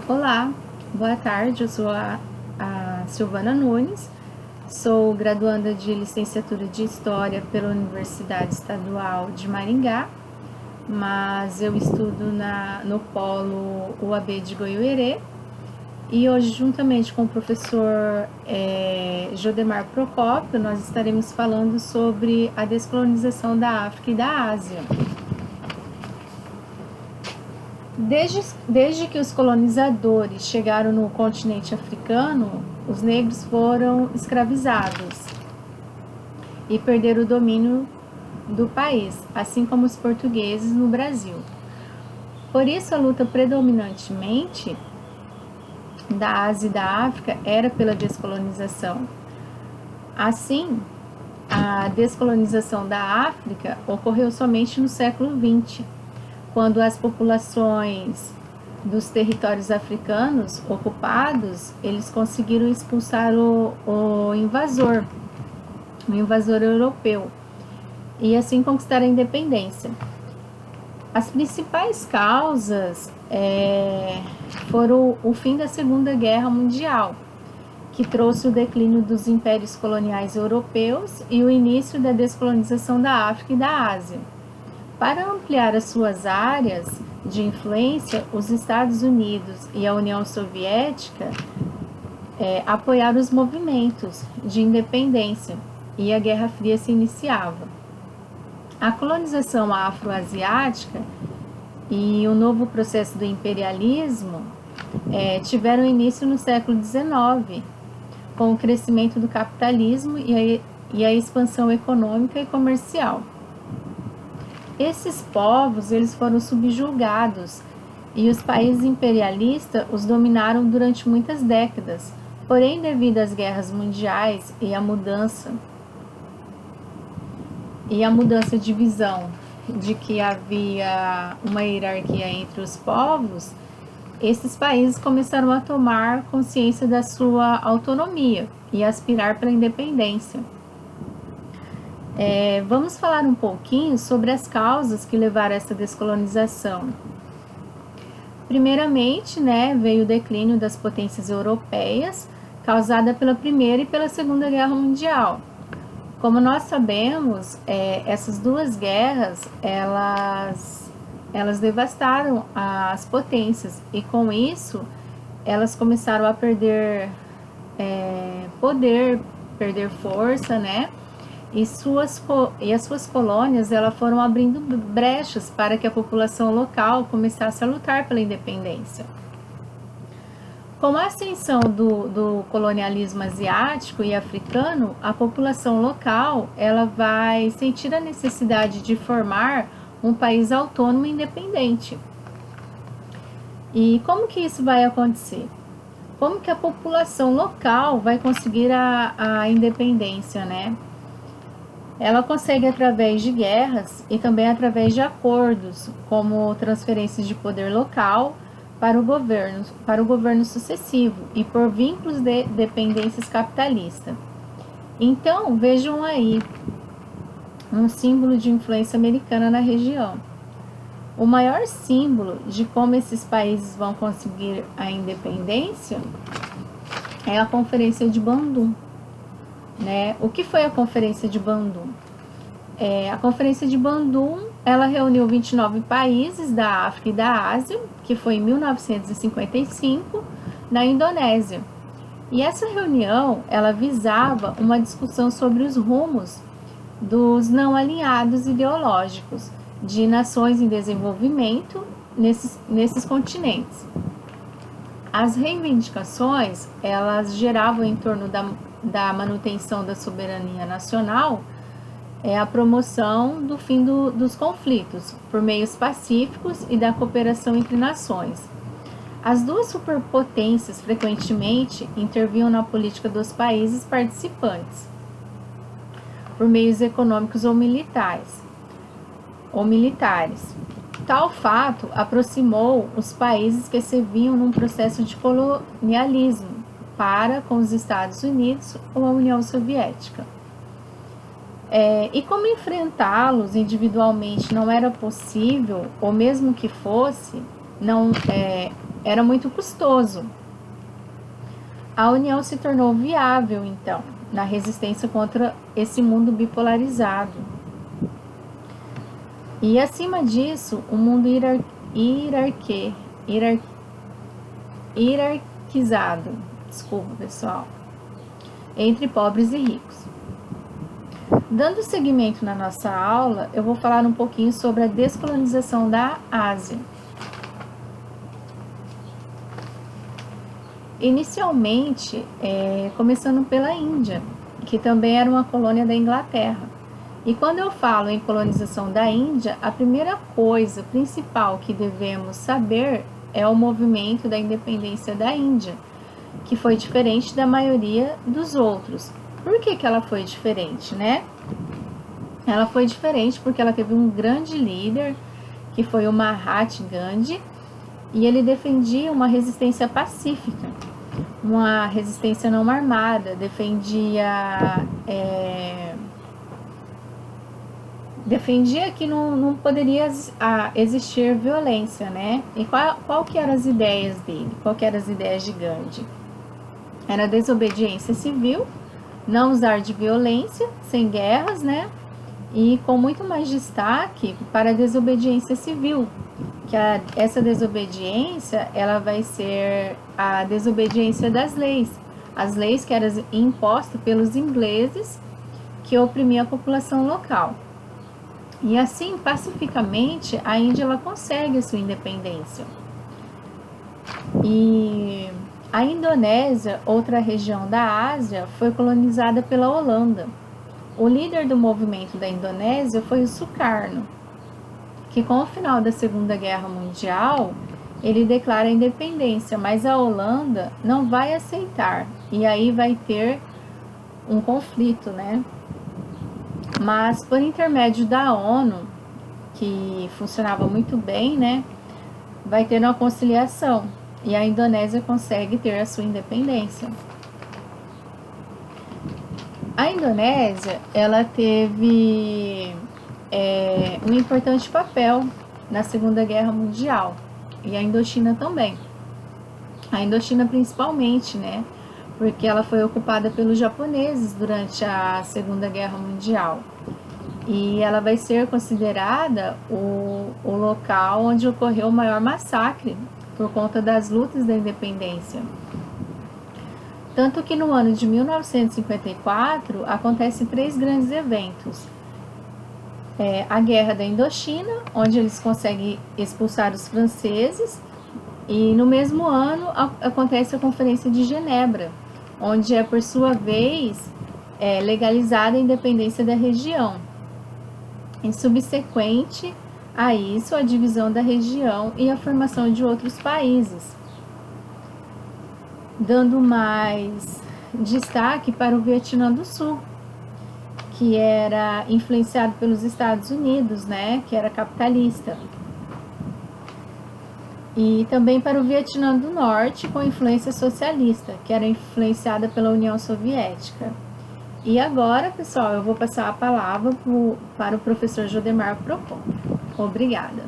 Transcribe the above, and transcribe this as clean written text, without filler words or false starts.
Olá, boa tarde. Eu sou a Silvana Nunes, sou graduanda de licenciatura de História pela Universidade Estadual de Maringá, mas eu estudo no Polo UAB de Goiuerê e hoje, juntamente com o professor Jodemar Procópio, nós estaremos falando sobre a descolonização da África e da Ásia. Desde que os colonizadores chegaram no continente africano, os negros foram escravizados e perderam o domínio do país, assim como os portugueses no Brasil. Por isso, a luta predominantemente da Ásia e da África era pela descolonização. Assim, a descolonização da África ocorreu somente no século XX, quando as populações dos territórios africanos ocupados, eles conseguiram expulsar o invasor europeu, e assim conquistar a independência. As principais causas foram o fim da Segunda Guerra Mundial, que trouxe o declínio dos impérios coloniais europeus e o início da descolonização da África e da Ásia. Para ampliar as suas áreas de influência, os Estados Unidos e a União Soviética apoiaram os movimentos de independência e a Guerra Fria se iniciava. A colonização afroasiática e o novo processo do imperialismo tiveram início no século XIX, com o crescimento do capitalismo e a expansão econômica e comercial. Esses povos eles foram subjugados e os países imperialistas os dominaram durante muitas décadas. Porém, devido às guerras mundiais e à mudança de visão de que havia uma hierarquia entre os povos, esses países começaram a tomar consciência da sua autonomia e aspirar pela independência. Vamos falar um pouquinho sobre as causas que levaram a essa descolonização. Primeiramente, veio o declínio das potências europeias, causada pela Primeira e pela Segunda Guerra Mundial. Como nós sabemos, essas duas guerras, elas devastaram as potências, e com isso, elas começaram a perder poder, perder força, E as suas colônias foram abrindo brechas para que a população local começasse a lutar pela independência. Com a ascensão do colonialismo asiático e africano, a população local vai sentir a necessidade de formar um país autônomo e independente. E como que isso vai acontecer? Como que a população local vai conseguir a independência, Ela consegue através de guerras e também através de acordos, como transferências de poder local para o governo sucessivo e por vínculos de dependências capitalistas. Então, vejam aí um símbolo de influência americana na região. O maior símbolo de como esses países vão conseguir a independência é a Conferência de Bandung. O que foi a Conferência de Bandung? A Conferência de Bandung, ela reuniu 29 países da África e da Ásia, que foi em 1955, na Indonésia. E essa reunião, ela visava uma discussão sobre os rumos dos não alinhados ideológicos de nações em desenvolvimento nesses continentes. As reivindicações, elas geravam em torno da manutenção da soberania nacional, a promoção do fim dos conflitos por meios pacíficos e da cooperação entre nações. As duas superpotências frequentemente intervinham na política dos países participantes por meios econômicos ou militares. Tal fato aproximou os países que se viam num processo de colonialismo para com os Estados Unidos ou a União Soviética. E como enfrentá-los individualmente não era possível, ou mesmo que fosse, não era muito custoso. A união se tornou viável, então, na resistência contra esse mundo bipolarizado. E, acima disso, o mundo hierarquizado, desculpa, pessoal, entre pobres e ricos. Dando seguimento na nossa aula, eu vou falar um pouquinho sobre a descolonização da Ásia. Inicialmente, começando pela Índia, que também era uma colônia da Inglaterra. E quando eu falo em colonização da Índia, a primeira coisa principal que devemos saber é o movimento da independência da Índia, que foi diferente da maioria dos outros. Por que ela foi diferente, né? Ela foi diferente porque ela teve um grande líder, que foi o Mahatma Gandhi, e ele defendia uma resistência pacífica, uma resistência não armada, defendia que não poderia existir violência, né? E qual que eram as ideias dele? Qual que eram as ideias de Gandhi? Era desobediência civil, não usar de violência, sem guerras, né? E com muito mais destaque para a desobediência civil, que essa desobediência, ela vai ser a desobediência das leis, as leis que eram impostas pelos ingleses, que oprimiam a população local. E assim, pacificamente, a Índia ela consegue a sua independência. E a Indonésia, outra região da Ásia, foi colonizada pela Holanda. O líder do movimento da Indonésia foi o Sukarno, que com o final da Segunda Guerra Mundial, ele declara a independência, mas a Holanda não vai aceitar, e aí vai ter um conflito, né? Mas por intermédio da ONU, que funcionava muito bem, né? Vai ter uma conciliação, e a Indonésia consegue ter a sua independência. A Indonésia, ela teve um importante papel na Segunda Guerra Mundial, e a Indochina também. A Indochina principalmente, né? Porque ela foi ocupada pelos japoneses durante a Segunda Guerra Mundial. E ela vai ser considerada o local onde ocorreu o maior massacre por conta das lutas da independência. Tanto que no ano de 1954 acontecem 3 grandes eventos. A Guerra da Indochina, onde eles conseguem expulsar os franceses, e no mesmo ano acontece a Conferência de Genebra, onde por sua vez, legalizada a independência da região. Em subsequente a isso, a divisão da região e a formação de outros países, dando mais destaque para o Vietnã do Sul, que era influenciado pelos Estados Unidos, né, que era capitalista. E também para o Vietnã do Norte, com influência socialista, que era influenciada pela União Soviética. E agora, pessoal, eu vou passar a palavra para o professor Jodemar Procópio. Obrigada.